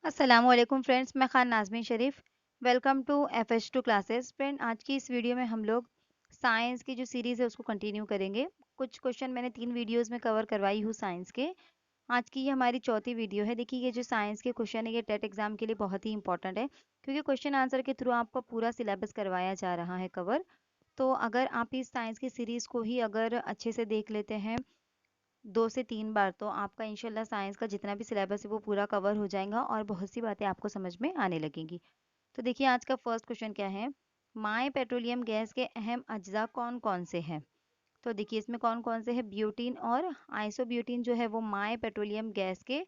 अस्सलामुअलैकुम फ्रेंड्स, मैं Khan Nazmeen Sharif. Welcome to FH2 classes. Friend, आज की इस वीडियो में हम लोग साइंस की जो सीरीज़ है उसको कंटिन्यू करेंगे। कुछ क्वेश्चन मैंने 3 वीडियोस में कवर करवाई हूँ साइंस के। आज की ये हमारी चौथी वीडियो है। देखिए, ये जो साइंस के क्वेश्चन है ये टेट एग्जाम के लिए बहुत ही इंपॉर्टेंट है, क्योंकि क्वेश्चन आंसर के थ्रू आपका पूरा सिलेबस करवाया जा रहा है कवर। तो अगर आप इस साइंस की सीरीज़ को ही अगर अच्छे से देख लेते हैं 2 से 3 बार, तो आपका इंशाल्लाह साइंस का जितना भी सिलेबस है वो पूरा कवर हो जाएगा और बहुत सी बातें आपको समझ में आने लगेंगी। तो देखिए, आज का फर्स्ट क्वेश्चन क्या है। माय पेट्रोलियम गैस के अहम अज्जा कौन कौन से हैं। तो देखिए, इसमें कौन कौन से हैं। ब्यूटीन और आइसोब्यूटीन जो है वो माय पेट्रोलियम गैस के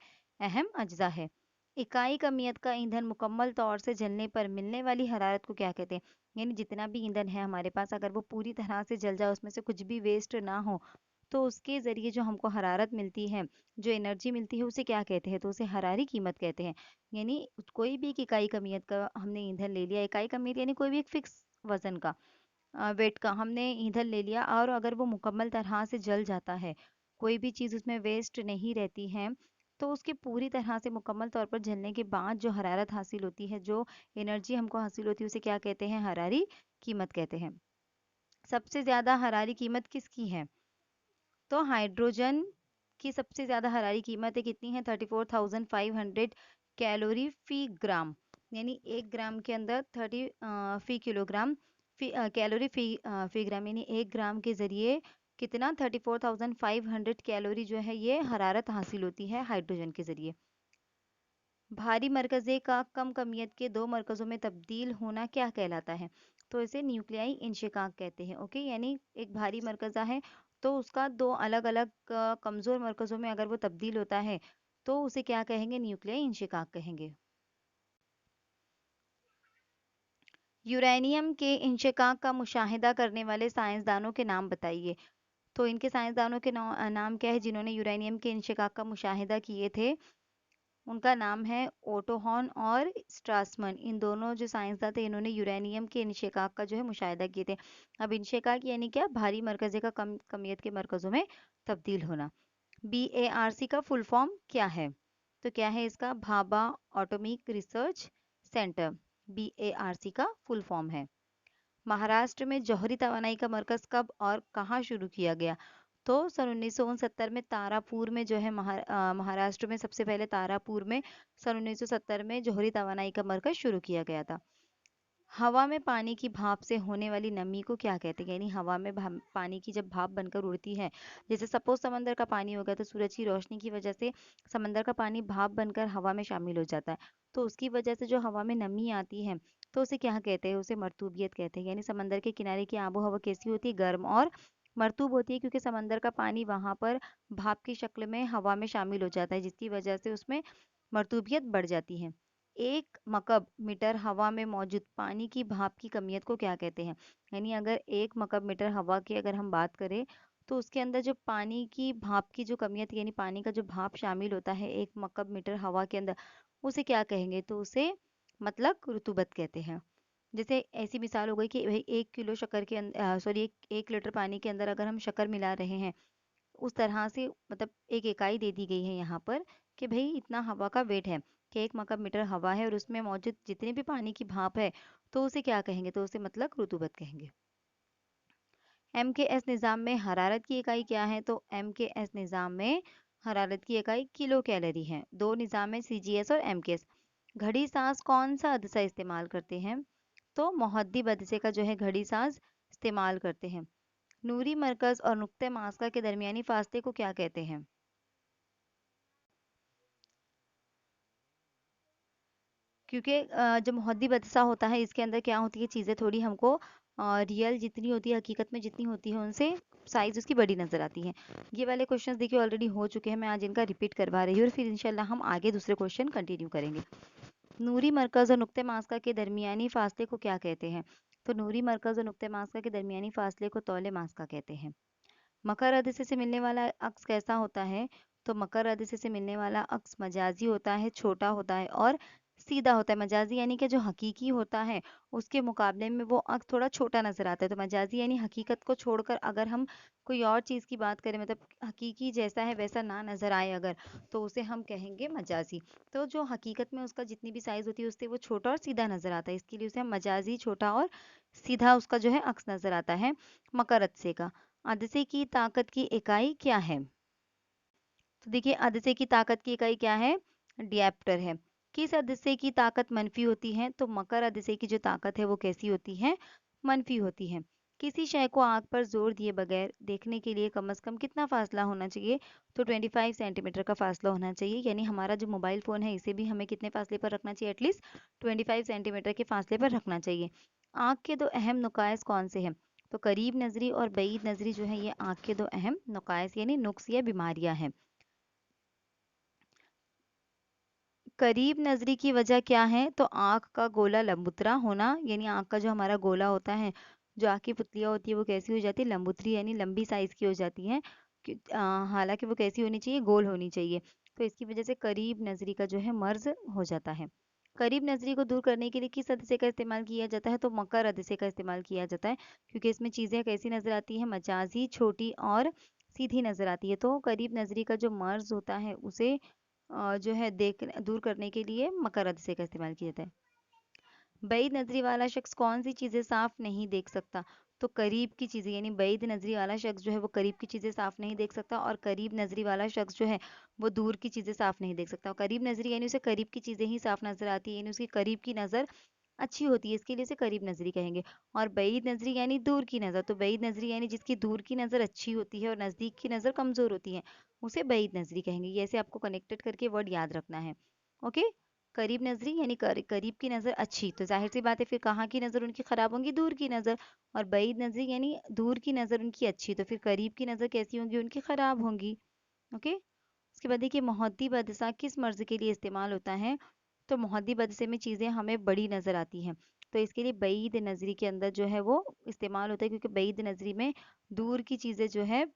अहम अज्जा है। इकाई कमियत का ईंधन मुकम्मल तौर से जलने पर मिलने वाली हरारत को क्या कहते हैं। यानी जितना भी ईंधन है हमारे पास, अगर वो पूरी तरह से जल जाए, उसमें से कुछ भी वेस्ट ना हो, तो उसके ज़रिए जो हमको हरारत मिलती है, जो एनर्जी मिलती है, उसे क्या कहते हैं। तो उसे हरारी कीमत कहते हैं। यानी कोई भी एक इकाई कमियत का हमने ईंधन ले लिया। इकाई कमियत यानी कोई भी एक फिक्स वजन का, वेट का हमने ईंधन ले लिया, और अगर वो मुकम्मल तरह से जल जाता है, कोई भी चीज़ उसमें वेस्ट नहीं रहती है, तो उसके पूरी तरह से मुकम्मल तौर पर जलने के बाद जो हरारत हासिल होती है, जो एनर्जी हमको हासिल होती है, उसे क्या कहते हैं। हरारी कीमत कहते हैं। सबसे ज़्यादा हरारी कीमत किसकी है। तो हाइड्रोजन की सबसे ज़्यादा हरारी कीमत है, कितनी है। 34,500 कैलोरी फी ग्राम। यानी 1 ग्राम के अंदर 30 फी किलोग्राम फी कैलोरी फी ग्राम, यानी 1 ग्राम के ज़रिए कितना 34,500 कैलोरी जो है ये हरारत हासिल होती है हाइड्रोजन के ज़रिए। भारी मरकज़े का कम कमियत के दो मरकज़ों में तब्दील होना क्या कहलाता है। तो इसे न्यूक्लियाई इंशिकाक कहते हैं। ओके, यानी एक भारी मरकज़ा है, तो उसका दो अलग अलग कमज़ोर मरकज़ों में अगर वो तब्दील होता है, तो उसे क्या कहेंगे। न्यूक्लियाई इंशिकाक कहेंगे। यूरेनियम के इंशिकाक का मुशाहिदा करने वाले साइंसदानों के नाम बताइए। तो इनके साइंसदानों के नाम क्या है जिन्होंने यूरेनियम के इंशिकाक का मुशाहिदा किए थे। उनका नाम है ओटो हॉर्न और स्ट्रासमन। इन दोनों जो साइंसदान थे, इन्होंने यूरेनियम के इंशिकाक का जो है मुशाहिदा किए थे। अब इंशिकाक यानी क्या। भारी मरकजे का कमियत के मरकजों में तब्दील होना। BARC का फुल फॉर्म क्या है। तो क्या है इसका। Bhabha atomic research centre. BARC का फुल फॉर्म है। महाराष्ट्र में जौहरी तवानाई का मरकज कब और कहाँ शुरू किया गया। तो सन 1969 में तारापुर में जो है महाराष्ट्र में सबसे पहले तारापुर में सन 1970 में जौहरी तवानाई का मरकज शुरू किया गया था। हवा में पानी की भाप से होने वाली नमी को क्या कहते हैं। यानी हवा में पानी की जब भाप बनकर उड़ती है, जैसे सपोज समंदर का पानी हो गया, तो सूरज की रोशनी की वजह से समंदर का पानी भाप बनकर हवा में शामिल हो जाता है, तो उसकी वजह से जो हवा में नमी आती है, तो उसे क्या कहते हैं। उसे मरतूबियत कहते हैं। यानी समंदर के किनारे की आबो हवा कैसी होती है। गर्म और मरतूब होती है, क्योंकि समंदर का पानी वहां पर भाप की शक्ल में हवा में शामिल हो जाता है, जिसकी वजह से उसमें मरतूबियत बढ़ जाती है। 1 मकब मीटर हवा में मौजूद पानी की भाप की कमियत को क्या कहते हैं। यानी अगर 1 मकब मीटर हवा की अगर हम बात करें, तो उसके अंदर जो पानी की भाप की जो कमियत, यानी पानी का जो भाप शामिल होता है 1 मकब मीटर हवा के अंदर, उसे क्या कहेंगे। तो उसे मतलब रुतूबत कहते हैं। जैसे ऐसी मिसाल हो गई कि भाई 1 किलो शक्कर के अंदर, सॉरी, एक लीटर पानी के अंदर अगर हम शक्कर मिला रहे हैं, उस तरह से मतलब एक इकाई दे दी गई है यहाँ पर, कि भाई इतना हवा का वेट है, कि 1 मकब मीटर हवा है और उसमें मौजूद जितने भी पानी की भाप है, तो उसे क्या कहेंगे। तो उसे मतलब रुतूबत कहेंगे। MKS निज़ाम में हरारत की इकाई क्या है। तो MKS निज़ाम में हरारत की इकाई किलो कैलोरी है। दो निज़ाम में CGS और MKS। घड़ी सांस कौन सा अदसा इस्तेमाल करते हैं। तो मुहद्दिब अदसे का जो है घड़ी सांस इस्तेमाल करते हैं। नूरी मरकज और नुक्ते मास्का के दरमियानी फासले को क्या कहते हैं। क्योंकि जो मुहद्दिब अदसा होता है, इसके अंदर क्या होती है, चीज़ें थोड़ी हमको रियल जितनी होती है, हकीकत में जितनी होती है, उनसे साइज उसकी बड़ी नजर आती है। ये वाले क्वेश्चंस देखिए ऑलरेडी हो चुके हैं, मैं आज इनका रिपीट करवा रही हूँ, और फिर इंशाल्लाह हम आगे दूसरे क्वेश्चन कंटिन्यू करेंगे। नूरी मरकज और नुक्ते मास्का के दरमियानी फासले को क्या कहते हैं। तो नूरी मरकज और नुक्ते मास्का के दरमियानी फासले को तौले मास्का कहते हैं। मकर अदिश से मिलने वाला अक्स कैसा होता है। तो मकर अदिश से मिलने वाला अक्स मजाजी होता है, छोटा होता है और सीधा होता है। मजाजी यानी कि जो हकीकी होता है उसके मुकाबले में वो अंक थोड़ा छोटा नजर आता है। तो मजाजी यानी हकीकत को छोड़कर अगर हम कोई और चीज़ की बात करें, मतलब हकीकी जैसा है वैसा ना नजर आए अगर, तो उसे हम कहेंगे मजाजी। तो जो हकीकत में उसका जितनी भी साइज होती है उससे वो छोटा और सीधा नजर आता है, इसके लिए उसे हम मजाजी छोटा और सीधा उसका जो है अक्स नजर आता है। मकर अदसे का अदसे की ताकत की इकाई क्या है? तो देखिए अदसे की ताकत की इकाई क्या है? डिएप्टर है। किस अदसे की ताकत मनफी होती है? तो मकर अदसे की जो ताकत है वो कैसी होती है? मनफी होती है। किसी शय को आग पर जोर दिए बगैर देखने के लिए कम से कम कितना फासला होना चाहिए? तो 25 सेंटीमीटर का फासला होना चाहिए। यानी हमारा जो मोबाइल फोन है इसे भी हमें कितने फासले पर रखना चाहिए? एटलीस्ट 25 सेंटीमीटर के फासले पर रखना चाहिए। आँख के दो अहम नुकाइस कौन से हैं? तो करीब नजरी और बईद नजरी जो है ये आँख के दो अहम नुकाइस यानी नुक्स या बीमारियां हैं। करीब नजरी की वजह क्या है? तो आँख का गोला लंबुतरा होना, यानी आँख का जो हमारा गोला होता है, जो आँख की पुतलियाँ होती है वो कैसी हो जाती है? लंबुतरी यानी लंबी साइज की हो जाती हैं। हालांकि वो कैसी होनी चाहिए? गोल होनी चाहिए। तो इसकी वजह से करीब नजरी का जो है मर्ज हो जाता है। करीब नजरी को दूर करने के लिए किस हदसे का इस्तेमाल किया जाता है? तो मकर हदसे का इस्तेमाल किया जाता है, क्योंकि इसमें चीजें कैसी नजर आती है? मजाजी, छोटी और सीधी नजर आती है। तो करीब नजरी का जो मर्ज होता है उसे जो है देख दूर करने के लिए मकर अदसे का इस्तेमाल किया जाता है। बैद नजरी वाला शख्स कौन सी चीजें साफ नहीं देख सकता? तो करीब की चीजें, यानी बैद नजरी वाला शख्स जो है वो करीब की चीजें साफ नहीं देख सकता, और करीब नजरी वाला शख्स जो है वो दूर की चीजें साफ नहीं देख सकता। और करीब नजरी यानी उसे करीब की चीजें ही साफ नजर आती है, यानी उसकी करीब की नजर अच्छी होती है, इसके लिए इसे करीब नजरी कहेंगे। और बैद नजरी यानी दूर की नजर, तो बैद नजरी यानी जिसकी दूर की नजर अच्छी होती है और नजदीक की नजर कमजोर होती है, उसे बैद नजरी कहेंगे। ये ऐसे आपको कनेक्टेड करके वर्ड याद रखना है। ओके। करीब नजरी यानी करीब की नजर अच्छी, तो जाहिर सी बात है फिर कहाँ की नजर उनकी खराब होंगी? दूर की नजर। और बैद नजरी यानी दूर की नजर उनकी अच्छी, तो फिर करीब की नजर कैसी होंगी? उनकी खराब होंगी। ओके। उसके बाद देखिए मुहद्दिब अदसा किस मर्ज के लिए इस्तेमाल होता है? तो मुहद्दिब अदसे में चीज़ें हमें बड़ी नज़र आती हैं, तो इसके लिए बईद नज़री के अंदर जो है वो इस्तेमाल होता है, क्योंकि बईद नज़री में दूर की चीज़ें जो है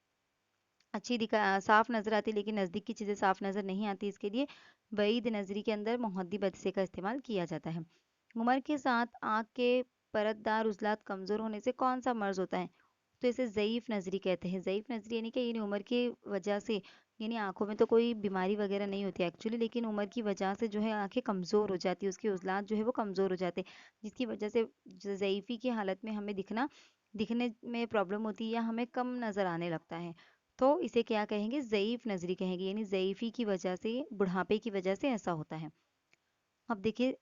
अच्छी साफ नज़र आती है, लेकिन नज़दीक की चीज़ें साफ नज़र नहीं आती। इसके लिए बईद नज़री के अंदर मुहद्दिब अदसे का इस्तेमाल किया जाता है। उम्र के साथ आँख के परतदार उजलात कमज़ोर होने से कौन सा मर्ज होता है? तो इसे ज़ईफ़ नज़री कहते हैं। ज़ईफ़ नज़री यानी कि यानी उम्र की वजह से, यानी आँखों में तो कोई बीमारी वगैरह नहीं होती एक्चुअली, लेकिन उम्र की वजह से जो है आँखें कमज़ोर हो जाती है, उसके उज़लात जो है वो कमज़ोर हो जाते हैं, जिसकी वजह से ज़ईफ़ी की हालत में हमें दिखने में प्रॉब्लम होती है या हमें कम नज़र आने लगता है। तो इसे क्या कहेंगे? ज़ईफ़ नज़री कहेंगे, यानी ज़ईफ़ी की वजह से, बुढ़ापे की वजह से ऐसा होता है। अब देखिए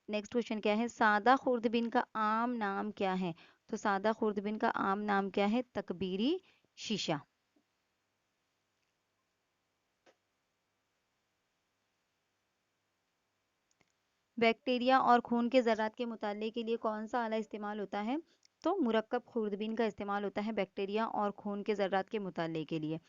नेक्स्ट क्वेश्चन क्या है? सादा खुर्दबीन का आम नाम क्या है? तो सादा खुर्दबीन का आम नाम क्या है? तकबीरी शीशा। बैक्टीरिया और खून के ज़रात के मुताले के लिए कौन सा आला इस्तेमाल होता है? तो मुरक्कब खुर्दबीन का इस्तेमाल होता है बैक्टीरिया और खून के ज़रात के मुताले के लिए।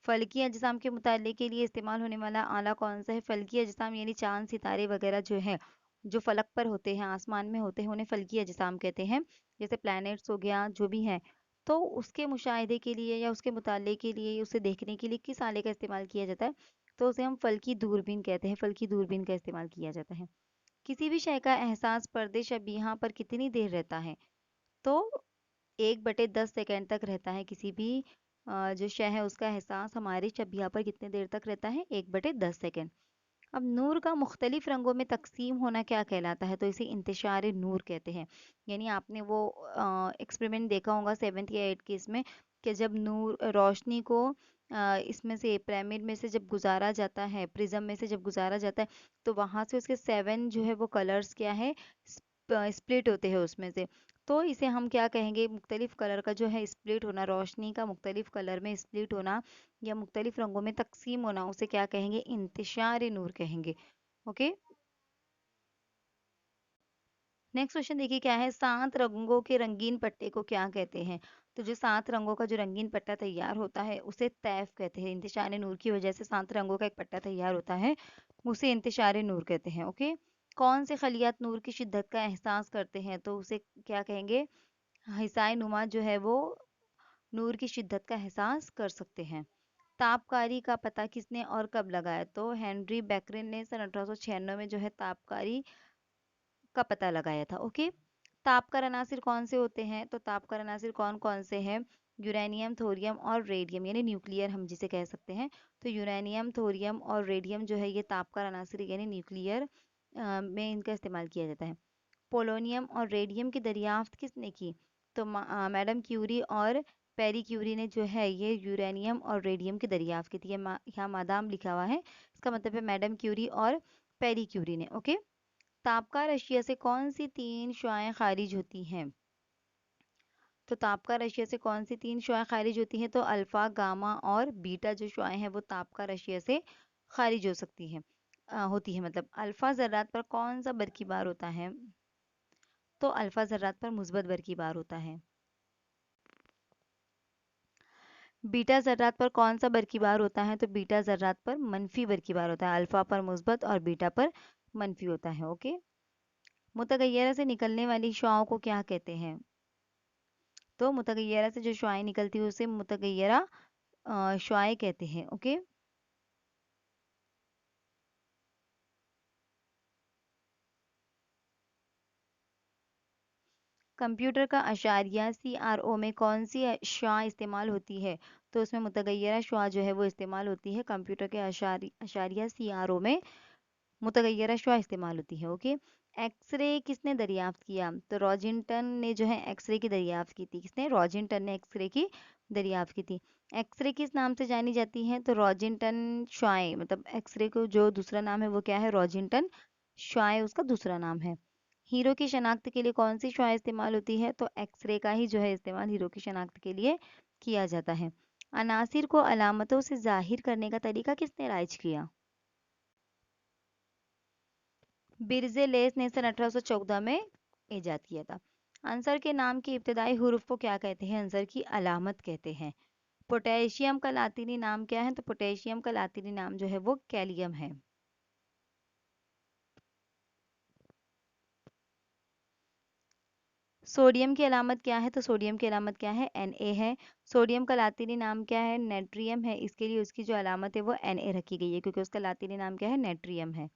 फल्की अजसाम के मुताले के लिए इस्तेमाल होने वाला आला कौन सा है? फल्की अजसाम यानी चांद सितारे वगैरह जो है, जो फलक पर होते हैं, आसमान में होते हैं, उन्हें फल्की अजसाम कहते हैं। जैसे प्लैनेट्स हो गया, जो भी है, तो उसके मुशाहिदे के लिए या उसके मुताले के लिए, उसे देखने के लिए किस आले का इस्तेमाल किया जाता है? तो उसे हम फल्की दूरबीन कहते हैं। फल्की दूरबीन का इस्तेमाल किया जाता है। किसी भी शय का एहसास पर्दे शबीहा पर कितनी देर रहता है? तो 1/10 सेकंड तक रहता है। किसी भी जो शय है उसका एहसास हमारे शबीहा पर कितने देर तक रहता है? 1/10 सेकंड। अब नूर का मुख्तलिफ रंगों में तकसीम होना क्या कहलाता है? तो इसे इंतशार नूर कहते हैं। यानी आपने वो एक्सपेरिमेंट देखा होगा 7th या 8th के इसमें, कि जब नूर रोशनी को इसमें से पिरामिड में से जब गुजारा जाता है, प्रिज्म में से जब गुजारा जाता है, तो वहां से उसके 7 जो है वो कलर्स क्या है? स्प्लिट होते हैं उसमें से। तो इसे हम क्या कहेंगे? मुख्तलिफ कलर का जो है स्प्लिट होना, रोशनी का मुख्तलिफ कलर में स्प्लिट होना या मुख्तलिफ रंगों में तकसीम होना, उसे क्या कहेंगे? इंतिशार नूर कहेंगे। ओके। नेक्स्ट क्वेश्चन देखिए क्या है? 7 रंगों के रंगीन पट्टे को क्या कहते हैं? तो जो 7 रंगों का जो रंगीन पट्टा तैयार होता है उसे तैफ कहते हैं। इंतिशार नूर की वजह से 7 रंगों का एक पट्टा तैयार होता है, उसे इंतिशार नूर कहते हैं। ओके। कौन से खलियात नूर की शिद्दत का एहसास करते हैं? तो उसे क्या कहेंगे? हिसाए नुमा जो है वो नूर की शिद्दत का एहसास कर सकते हैं। तापकारी का पता किसने और कब लगाया? तो हेनरी बेकरेल ने सन 1896 में जो है तापकारी का पता लगाया था। ओके। तापकर अनासिर कौन से होते हैं? तो तापकर अनासिर कौन कौन से हैं? यूरेनियम, थोरियम और रेडियम, यानी न्यूक्लियर हम जिसे कह सकते हैं। तो यूरेनियम, थोरियम और रेडियम जो है ये तापकर अनासिर यानी न्यूक्लियर में इनका इस्तेमाल किया जाता है। पोलोनियम और रेडियम की दरियाफ्त किसने की? तो मैडम क्यूरी और पेरी क्यूरी ने जो है ये यूरेनियम और रेडियम की दरियाफ्त की थी। यहाँ मादाम लिखा हुआ है, इसका मतलब है मैडम क्यूरी और पेरी क्यूरी ने। ओके। तापकार रशिया से कौन सी तीन शुआएं खारिज होती हैं? तो तापकार रशिया से कौन सी तीन शुआएं खारिज होती हैं? तो अल्फा, गामा और बीटा जो शुआएं हैं वो तापकार रशिया से खारिज हो सकती हैं, होती है। मतलब अल्फा ज़र्रात पर कौन सा बरकीबार होता है? तो अल्फा ज़र्रात पर मुस्बत बरकीबार होता है। बीटा ज़र्रात पर कौन सा बरकीबार होता है? तो बीटा ज़र्रात पर मनफी बरकीबार होता है। अल्फा पर मुस्बत और बीटा पर मनफी होता है। ओके। मुतगैयरा से निकलने वाली शुआओं को क्या कहते हैं? तो मुतगैयरा से जो शुआएं निकलती है उसे मुतगैयरा शुआएं कहते हैं। ओके। कंप्यूटर का अशारिया CRO में कौन सी शुआ इस्तेमाल होती है? तो उसमें मुतगैयरा शुआ जो है वो इस्तेमाल होती है। कंप्यूटर के अशारिया CRO में मुतगैयरा शुआ इस्तेमाल होती है। ओके। एक्सरे किसने दरियाफ्त किया? तो रॉजिंटन ने जो है एक्सरे की दरियाफ्त की थी। किसने? रॉजिंटन ने एक्सरे की दरियाफ्त की थी। एक्सरे किस नाम से जानी जाती है? तो रॉजिंटन शुआएं, मतलब एक्सरे को जो दूसरा नाम है वो क्या है? रॉजिंटन शुआएं उसका दूसरा नाम है। हीरो की शनाख्त के लिए कौन सी शुआएं इस्तेमाल होती है? तो एक्सरे का ही जो है इस्तेमाल हीरो की शनाख्त के लिए किया जाता है। अनासिर को अलामतों से जाहिर करने का तरीका किसने राइज किया? बिरज़ेलेस ने सन 1814 में ईजाद किया था। आंसर के नाम की इब्तदाई हुरूफ को क्या कहते हैं? आंसर की अलामत कहते हैं। पोटेशियम का लातीनी नाम क्या है? तो पोटेशियम का लातीनी नाम जो है वो कैलियम है। सोडियम की अलामत क्या है? तो सोडियम की अलामत क्या है? Na है। सोडियम का लातीनी नाम क्या है? नेट्रियम है। इसके लिए उसकी जो अलामत है वो Na रखी गई है क्योंकि उसका लातीनी नाम क्या है? नेट्रियम है।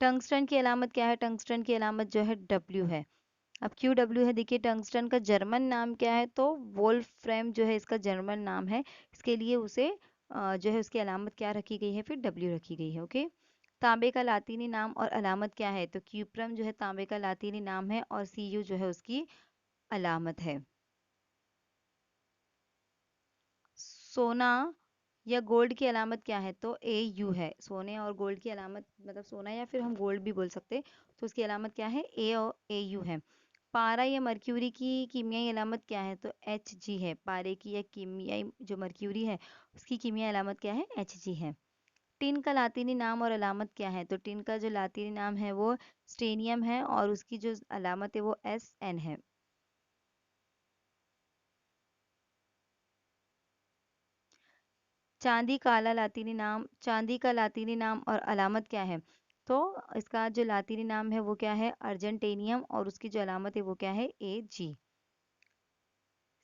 टंगस्टन की अलामत क्या है? टंगस्टन की अलामत जो है W है। अब क्यू डब्ल्यू है, देखिए टंगस्टन का जर्मन नाम क्या है? तो वोल्फ्रेम जो है इसका जर्मन नाम है। इसके लिए उसे जो है उसकी अलामत क्या रखी गई है? फिर डब्ल्यू रखी गई है। ओके। तांबे का लातीनी नाम और अलामत क्या है? तो क्यूप्रम जो है तांबे का लातीनी नाम है और Cu जो है उसकी अलामत है। सोना या गोल्ड की अलामत क्या है? तो Au है। सोने और गोल्ड की अलामत, मतलब सोना या फिर हम गोल्ड भी बोल सकते हैं, तो उसकी अलामत क्या है? ए और Au है। पारा या मर्क्यूरी की कीमियाई अलामत क्या है? तो Hg है। पारे की या कीमियाई जो मर्क्यूरी है उसकी कीमियाई अलामत क्या है? Hg है। टिन का लातीनी नाम और अलामत क्या है? तो टिन का जो लातीनी नाम है वो स्टेनियम है और उसकी जो अलामत है वो Sn है। चांदी का लातीनी नाम और अलामत क्या है? तो इसका जो लातीनी नाम है वो क्या है? अर्जेंटेनियम और उसकी जो अलामत है वो क्या है? Ag।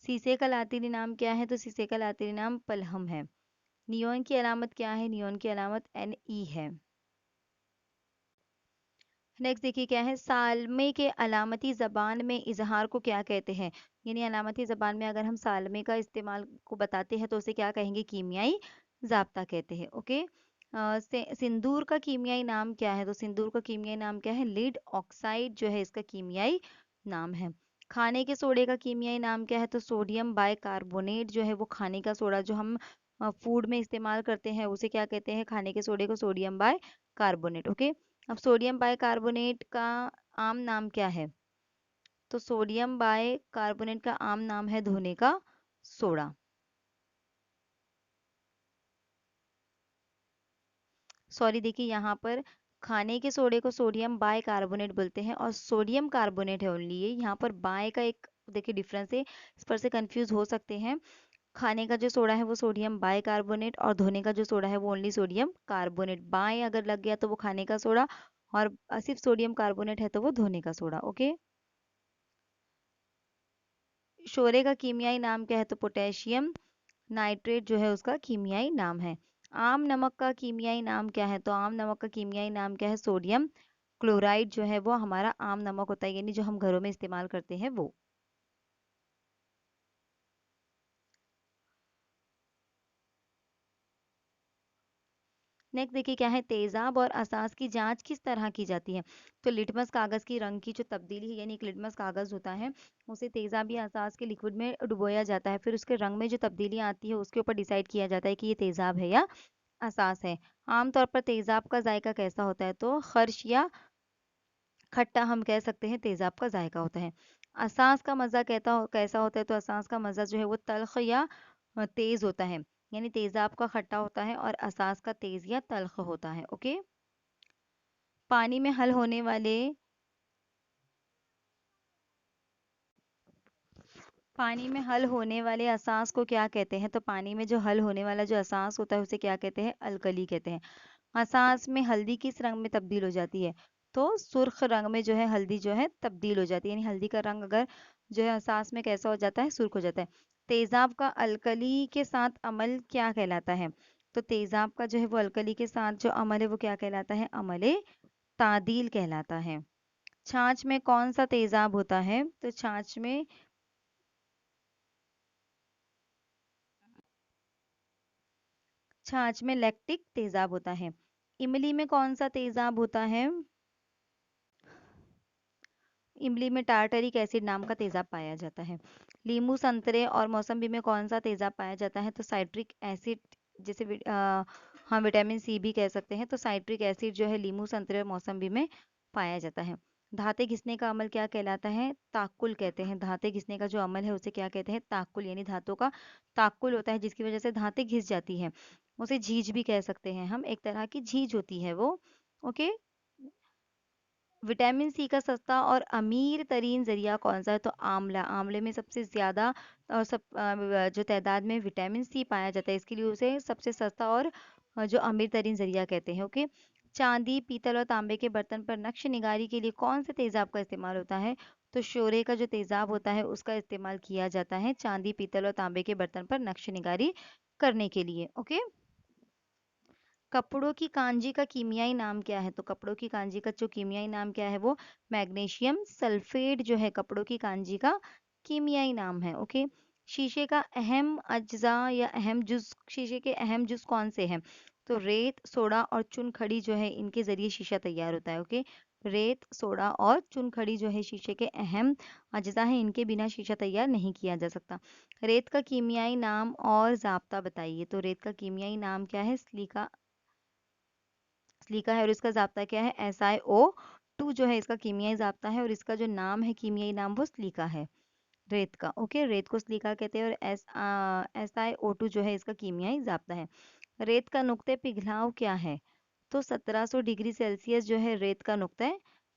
शीशे का लातीनी नाम क्या है? तो शीशे का लातीनी नाम पलहम है। नियोन की अलामत क्या है? नियोन की अलामत Ne है। नेक्स्ट देखिए क्या है? सालमे के अलामती ज़बान में इजहार को क्या कहते हैं? यानी अलामती ज़बान में अगर हम सालमे का इस्तेमाल को बताते हैं तो उसे क्या कहेंगे? कीमियाई ज़ाब्ता कहते हैं। ओके। सिंदूर का कीमियाई नाम क्या है? तो सिंदूर का कीमियाई नाम क्या है? लीड ऑक्साइड जो है इसका कीमियाई नाम है। खाने के सोडे का कीमियाई नाम क्या है? तो सोडियम बाइकार्बोनेट जो है वो खाने का सोडा जो हम फूड में इस्तेमाल करते हैं उसे क्या कहते हैं? खाने के सोडे को सोडियम बाइकार्बोनेट। ओके। अब सोडियम बाइकार्बोनेट का आम नाम क्या है? तो सोडियम बाइकार्बोनेट का आम नाम है धोने का सोडा। सॉरी, देखिए यहाँ पर खाने के सोडे को सोडियम बाइकार्बोनेट बोलते हैं और सोडियम कार्बोनेट है ओनली ये। यहाँ पर बाय का एक देखिए डिफरेंस है, इस पर से कंफ्यूज हो सकते हैं। खाने का जो सोडा है वो सोडियम बाइकार्बोनेट और धोने का जो सोडा है वो ओनली सोडियम कार्बोनेट। बाय अगर लग गया तो वो खाने का सोडा और सिर्फ सोडियम कार्बोनेट है तो वो धोने का सोडा। ओके। शोरे का कीमियाई नाम क्या है? तो पोटेशियम नाइट्रेट जो है उसका कीमियाई नाम है। आम नमक का कीमियाई नाम क्या है? तो आम नमक का कीमियाई नाम क्या है? सोडियम क्लोराइड जो है वो हमारा आम नमक होता है, यानी जो हम घरों में इस्तेमाल करते हैं वो। नेक्स्ट देखिए क्या है, तेजाब और असास की जांच किस तरह की जाती है? तो लिटमस कागज की रंग की जो तब्दीली है, यानी एक लिटमस कागज होता है, उसे तेजाब या असास के लिक्विड में डुबोया जाता है, फिर उसके रंग में जो तब्दीलियां आती है उसके ऊपर डिसाइड किया जाता है कि ये तेजाब है या असास है। आमतौर पर तेजाब का जायका कैसा होता है? तो खर्श या खट्टा हम कह सकते हैं तेजाब का जायका होता है। असास का मज़ा कैसा होता है? तो असास का मज़ा जो है वो तल्ख या तेज होता है, यानी तेजाब का खट्टा होता है और असास का तेज या तल्ख होता है। ओके। पानी में हल होने वाले पानी में हल होने वाले असास को क्या कहते हैं? तो पानी में जो हल होने वाला जो असास होता है उसे क्या कहते हैं? अल्कली कहते हैं। असास में हल्दी किस रंग में तब्दील हो जाती है? तो सुर्ख रंग में जो है हल्दी जो है तब्दील हो जाती है, यानी हल्दी का रंग अगर जो है असास में कैसा हो जाता है? सुर्ख हो जाता है। तेजाब का अल्कली के साथ अमल क्या कहलाता है? तो तेजाब का जो है वो अल्कली के साथ जो अमल है वो क्या कहलाता है? अमले तादील कहलाता है। छाछ में कौन सा तेजाब होता है? तो छाछ में लैक्टिक तेजाब होता है। इमली में कौन सा तेजाब होता है? इमली में टार्टरिक एसिड नाम का तेजाब पाया जाता है। नींबू, संतरे और मौसम्बी में कौन सा तेजाब पाया जाता है? तो साइट्रिक एसिड, जैसे हम विटामिन सी भी कह सकते हैं, तो साइट्रिक एसिड जो है नींबू, संतरे और मौसम्बी में पाया जाता है। धाते घिसने का अमल क्या कहलाता है? ताक्कुल कहते हैं। धाते घिसने का जो अमल है उसे क्या कहते हैं? ताक्कुल, यानी धातों का ताक्कुल होता है जिसकी वजह से धातें घिस जाती हैं, उसे झीझ भी कह सकते हैं हम, एक तरह की झीझ होती है वो। ओके। विटामिन सी का सस्ता और अमीर तरीन जरिया कौन सा है? तो आंवला। आंवले में सबसे ज्यादा जो तादाद में विटामिन सी पाया जाता है, इसके लिए उसे सबसे सस्ता और जो अमीर तरीन जरिया कहते हैं। ओके। चांदी, पीतल और तांबे के बर्तन पर नक्श निगारी के लिए कौन से तेजाब का इस्तेमाल होता है? तो शोरे का जो तेजाब होता है उसका इस्तेमाल किया जाता है चांदी, पीतल और तांबे के बर्तन पर नक्श निगारी करने के लिए। ओके। कपड़ों की कांजी का कीमियाई नाम क्या है? तो कपड़ों की कांजी का जो कीमियाई नाम क्या है? वो मैग्नीशियम सल्फेट जो है कपड़ों की कांजी का कीमियाई नाम है। ओके। शीशे का अहम अज्जा या अहम जुज, शीशे के अहम जुज कौन से हैं? तो रेत, सोडा और चुनखड़ी जो है इनके जरिए शीशा तैयार होता है। ओके। रेत, सोडा और चुनखड़ी जो है शीशे के अहम अज्जा हैं, इनके बिना शीशा तैयार नहीं किया जा सकता। रेत का कीमियाई नाम और जाब्ता बताइए। तो रेत का कीमियाई नाम क्या है? सिलिका, लिखा है, और इसका जाब्ता क्या है? SiO2 जो है इसका कीमियाई जाब्ता है, और इसका जो नाम है कीमियाई नाम वो स्लीका है, रेत का। ओके। रेत को स्लीका कहते हैं और SiO2 जो है इसका कीमियाई जाब्ता है। रेत का नुक्ते पिघलाव क्या है? तो 1700 डिग्री सेल्सियस जो है रेत का नुक्ते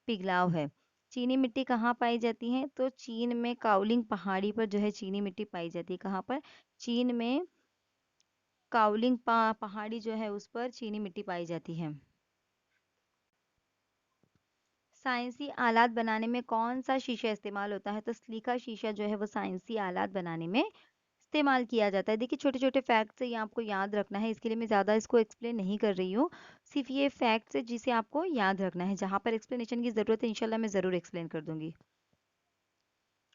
पिघलाव है। चीनी मिट्टी कहाँ पाई जाती है? तो चीन में काउलिंग पहाड़ी पर जो है चीनी मिट्टी पाई जाती है। कहाँ पर? चीन में काउलिंग पहाड़ी जो है उस पर चीनी मिट्टी पाई जाती है। साइंसी आलात बनाने में कौन सा शीशा इस्तेमाल होता है? तो सिलिका शीशा जो है वो साइंसी आलात बनाने में इस्तेमाल किया जाता है। देखिए छोटे छोटे फैक्ट्स है, ये आपको याद रखना है, इसके लिए मैं ज़्यादा इसको एक्सप्लेन नहीं कर रही हूँ। सिर्फ ये फैक्ट्स है जिसे आपको याद रखना है, जहाँ पर एक्सप्लेनेशन की ज़रूरत है इंशाल्लाह मैं ज़रूर एक्सप्लेन कर दूंगी।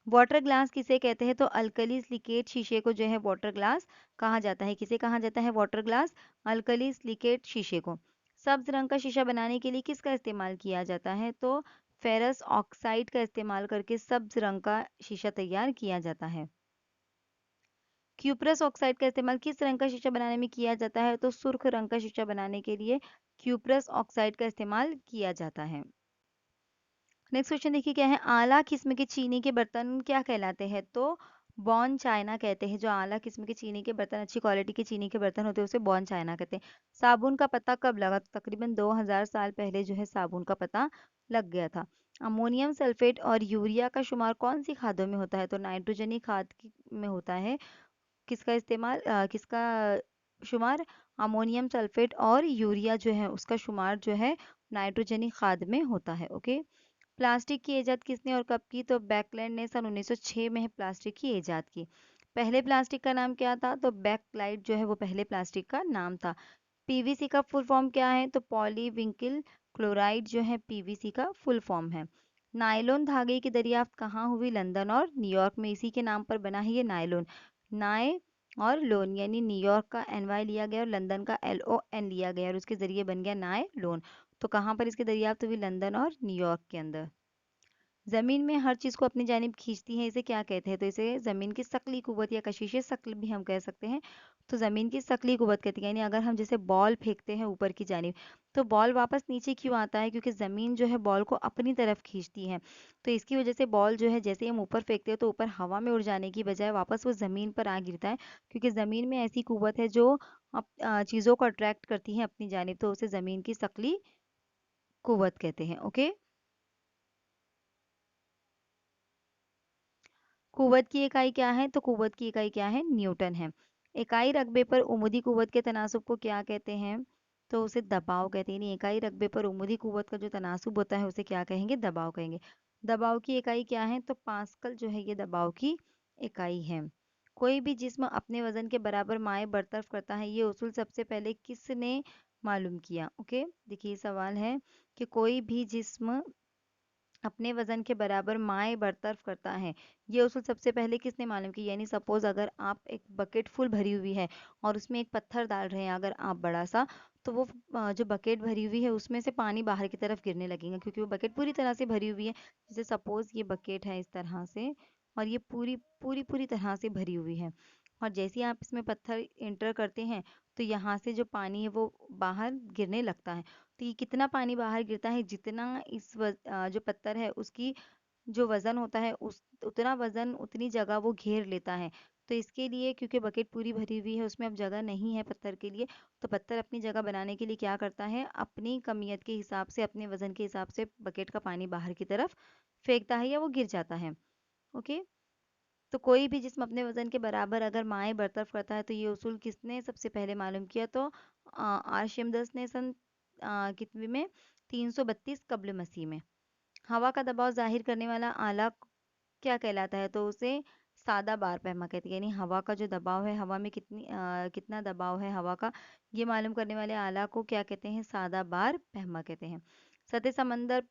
वाटर ग्लास किसे कहते हैं? तो अल्कली सिलिकेट शीशे को जो है वाटर ग्लास कहा जाता है। किसे कहा जाता है? वाटर ग्लास, अल्कली सिलिकेट शीशे को। सब्ज रंग का शीशा बनाने के लिए किसका इस्तेमाल किया जाता है? तो फेरस ऑक्साइड का इस्तेमाल करके सब्ज रंग का शीशा तैयार किया जाता है। क्यूप्रस ऑक्साइड का इस्तेमाल किस रंग का शीशा बनाने में किया जाता है? तो सुर्ख रंग का शीशा बनाने के लिए क्यूप्रस ऑक्साइड का इस्तेमाल किया जाता है। नेक्स्ट क्वेश्चन देखिए क्या है, आला किस्म के चीनी के बर्तन क्या कहलाते हैं? तो बॉन चाइना कहते हैं। जो आला किस्म के चीनी के बर्तन, अच्छी क्वालिटी के चीनी के बर्तन होते हैं उसे बॉन चाइना कहते हैं। साबुन का पता कब लगा? तो तकरीबन 2000 साल पहले जो है साबुन का पता लग गया था। अमोनियम सल्फेट और यूरिया का शुमार कौन सी खादों में होता है? तो नाइट्रोजनी में होता है। किसका इस्तेमाल किसका शुमार? अमोनियम सल्फेट और यूरिया जो है उसका शुमार जो है नाइट्रोजनी खाद में होता है। ओके। प्लास्टिक की इजाद किसने और कब की? तो बैकलैंड ने सन 1906 में प्लास्टिक की इजाद की। पहले प्लास्टिक का नाम क्या था? तो बैकलाइट जो है वो पहले प्लास्टिक का नाम था। पीवीसी का फुल फॉर्म क्या है? तो पॉलीविंकिल क्लोराइड जो है पीवीसी का फुल फॉर्म है। नायलॉन धागे की दरियाफ्त कहाँ हुई? लंदन और न्यूयॉर्क में। इसी के नाम पर बना है ये नायलॉन। नाय और लोन यानी न्यूयॉर्क का NY लिया गया और लंदन का LON लिया गया और उसके जरिए बन गया नाय लोन। तो कहाँ पर इसकी दरियाफ्त हुई? लंदन और न्यूयॉर्क के अंदर। ज़मीन में हर चीज़ को अपनी जानिब खींचती है, इसे क्या कहते हैं? तो इसे ज़मीन की सकली कुव्वत या कशिश सकल भी हम कह सकते हैं। तो ज़मीन की सकली कुव्वत कहती है, यानी अगर हम जैसे बॉल फेंकते हैं ऊपर की जानिब, तो बॉल वापस नीचे क्यों आता है? क्योंकि ज़मीन जो है बॉल को अपनी तरफ खींचती है। तो इसकी वजह से बॉल जो है जैसे ही हम ऊपर फेंकते हैं तो ऊपर हवा में उड़ जाने की बजाय वापस वो ज़मीन पर आ गिरता है, क्योंकि ज़मीन में ऐसी कुव्वत है जो चीज़ों को अट्रैक्ट करती है अपनी जानिब, तो उसे ज़मीन की सकली कुव्वत कहते हैं। ओके। कुव्वत की इकाई क्या है? तो कुव्वत की इकाई क्या है? न्यूटन है। इकाई रकबे पर उमुदी कुव्वत के तनासुब को क्या कहते हैं? तो उसे दबाव कहते हैं। यानी इकाई रकबे पर उमुदी कुव्वत का जो तनासुब होता है उसे क्या कहेंगे? दबाव कहेंगे। दबाव की इकाई क्या है? तो पास्कल जो है ये दबाव की इकाई है। कोई भी जिस्म अपने वजन के बराबर माए बर्तरफ करता है, ये उसूल सबसे पहले किसने मालूम किया? ओके, देखिए सवाल है कि कोई भी जिस्म अपने वजन के बराबर माए बर्तरफ करता है, ये उसूल सबसे पहले किसने मालूम की? यानी सपोज अगर आप एक बकेट फुल भरी हुई है और उसमें एक पत्थर डाल रहे हैं अगर आप बड़ा सा, तो वो जो बकेट भरी हुई है उसमें से पानी बाहर की तरफ गिरने लगेगा, क्योंकि वो बकेट पूरी तरह से भरी हुई है। जैसे सपोज ये बकेट है इस तरह से और ये पूरी पूरी पूरी तरह से भरी हुई है, और जैसे ही आप इसमें पत्थर इंटर करते हैं तो यहाँ से जो पानी है वो बाहर गिरने लगता है। तो ये कितना पानी बाहर गिरता है? जितना जो पत्थर है उसकी जो वजन होता है उस उतना वजन उतनी जगह वो घेर लेता है। तो इसके लिए क्योंकि बकेट पूरी भरी हुई है उसमें अब जगह नहीं है पत्थर के लिए, तो पत्थर अपनी जगह बनाने के लिए क्या करता है? अपनी कमियत के हिसाब से, अपने वजन के हिसाब से बकेट का पानी बाहर की तरफ फेंकता है या वो गिर जाता है। ओके। तो कोई भी जिस्म अपने वजन के बराबर अगर माए बर्तरफ करता है, तो ये उसूल किसने सबसे पहले मालूम किया? तो आर्शिमिदस ने सन कितने में? 332 कब्ल मसीह में। हवा का दबाव जाहिर करने वाला आला क्या कहलाता है? तो उसे सादा बार पैमा कहते हैं। यानी हवा का जो दबाव है, हवा में कितना दबाव है हवा का, ये मालूम करने वाले आला को क्या कहते हैं? सादा बार पैमा कहते हैं। सतह समंदर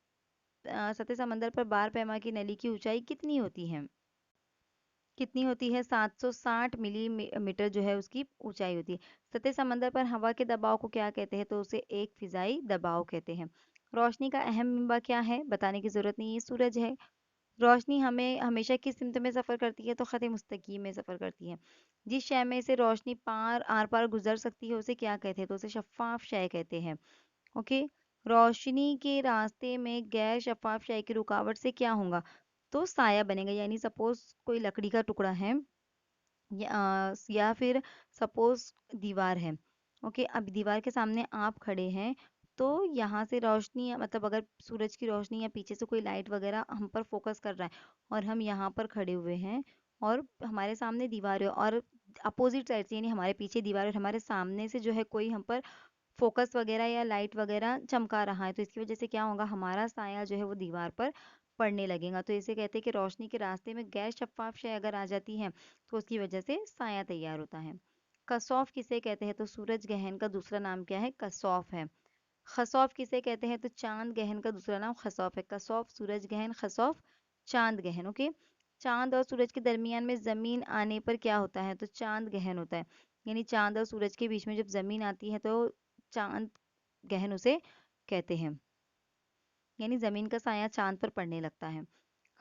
सतह समंदर पर बार पैमा की नली की ऊंचाई कितनी होती है? कितनी होती है? 760 मिलीमीटर जो है उसकी ऊंचाई होती है। सतह समंदर पर हवा के दबाव को क्या कहते हैं? तो उसे एक फिजाई दबाव कहते हैं। रोशनी का अहम मिंबा क्या है? बताने की जरूरत नहीं है, सूरज है। रोशनी हमें हमेशा किस सिमत में सफ़र करती है? तो ख़त मुस्तकीम में सफ़र करती है। जिस शय में से रोशनी आर पार गुजर सकती है उसे क्या कहते हैं? तो उसे शफ़ाफ शय कहते हैं। ओके। रोशनी के रास्ते में गैर शफ़ाफ शय की रुकावट से क्या होगा? तो साया बनेगा। यानी सपोज कोई लकड़ी का टुकड़ा है या फिर सपोज दीवार है। ओके, अब दीवार के सामने आप खड़े हैं, तो यहाँ से रोशनी मतलब अगर सूरज की रोशनी या पीछे से कोई लाइट वगैरह हम पर फोकस कर रहा है और हम यहाँ पर खड़े हुए हैं और हमारे सामने दीवार है और अपोजिट साइड से यानी हमारे पीछे दीवार और हमारे सामने से जो है कोई हम पर फोकस वगैरह या लाइट वगैरह चमका रहा है, तो इसकी वजह से क्या होगा? हमारा साया जो है वो दीवार पर पड़ने लगेगा। तो इसे कहते हैं कि रोशनी के रास्ते में गैर शफ़ाफ शय अगर आ जाती है तो उसकी वजह से साया तैयार होता है। कसौफ किसे कहते हैं? तो सूरज गहन का दूसरा नाम क्या है? कसौफ है। खसौफ किसे कहते हैं? तो चांद गहन का दूसरा नाम खसौफ है। कसौफ सूरज गहन, खसौफ चांद गहन। ओके। चांद और सूरज के दरमियान में जमीन आने पर क्या होता है? तो चांद गहन होता है। यानी चांद और सूरज के बीच में जब जमीन आती है तो चांद गहन उसे कहते हैं। यानी जमीन का साया चांद पर पड़ने लगता है।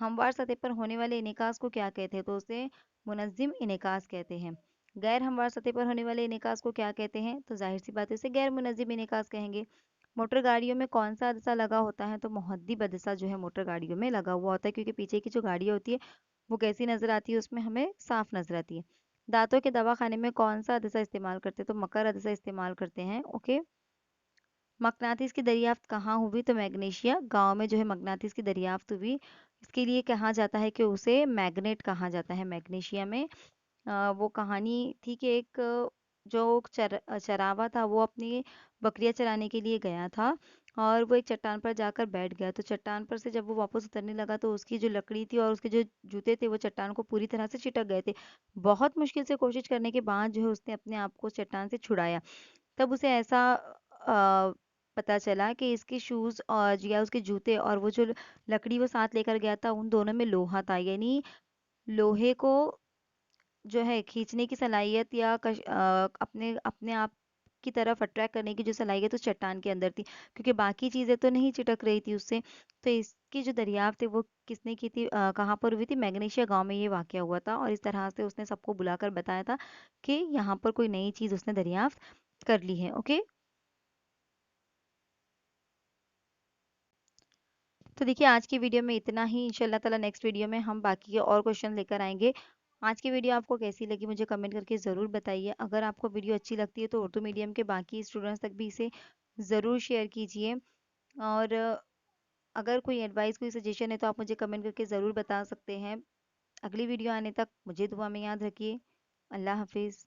हमवार सतह पर होने वाले इनेकास को क्या कहते हैं? तो उसे मुनज्जिम इनेकास कहते हैं। गैर हमवार सतह पर होने वाले इनेकास को क्या कहते हैं? तो जाहिर सी बात है उसे गैर मुनज्जिम इनेकास कहेंगे। मोटर गाड़ियों में कौन सा हादसा लगा होता है? तो मुहद्दिब हादसा जो है मोटर गाड़ियों में लगा हुआ होता है, क्योंकि पीछे की जो गाड़ी होती है वो कैसी नजर आती है? उसमें हमें साफ नजर आती है। दांतों के दवाखाने में कौन सा हादसा इस्तेमाल करते हैं? तो मकर हादसा इस्तेमाल करते हैं। ओके। मकनातीस की दरियाफ्त कहाँ हुई? तो मैग्नेशिया गांव में जो है मकनातीस की दरियाफ्त हुई। इसके लिए कहा जाता है कि उसे मैग्नेट कहा जाता है। मैग्नेशिया में वो कहानी थी कि एक चरावा था वो अपनी बकरियां चराने के लिए गया था और वो एक चट्टान पर जाकर बैठ गया। तो चट्टान पर से जब वो वापस उतरने लगा तो उसकी जो लकड़ी थी और उसके जो जूते थे वो चट्टान को पूरी तरह से चिटक गए थे। बहुत मुश्किल से कोशिश करने के बाद जो है उसने अपने आप को चट्टान से छुड़ाया। तब उसे ऐसा पता चला कि इसके शूज और या उसके जूते और वो जो लकड़ी वो साथ लेकर गया था उन दोनों में लोहा था, यानी लोहे को जो है खींचने की सलाहियत या अपने अपने आप की तरफ अट्रैक्ट करने की जो सलाहियत उस चट्टान के अंदर थी, क्योंकि बाकी चीजें तो नहीं चिटक रही थी उससे। तो इसकी जो दरियाफ्त है वो किसने की थी, कहाँ पर हुई थी? मैग्नेशिया गांव में ये वाकया हुआ था और इस तरह से उसने सबको बुलाकर बताया था कि यहाँ पर कोई नई चीज उसने दरियाफ्त कर ली है। ओके, तो देखिए आज की वीडियो में इतना ही। इंशाल्लाह ताला नेक्स्ट वीडियो में हम बाकी के और क्वेश्चन लेकर आएंगे। आज की वीडियो आपको कैसी लगी मुझे कमेंट करके ज़रूर बताइए। अगर आपको वीडियो अच्छी लगती है तो उर्दू मीडियम के बाकी स्टूडेंट्स तक भी इसे ज़रूर शेयर कीजिए। और अगर कोई एडवाइस कोई सजेशन है तो आप मुझे कमेंट करके ज़रूर बता सकते हैं। अगली वीडियो आने तक मुझे दुआ में याद रखिए। अल्लाह हाफिज़।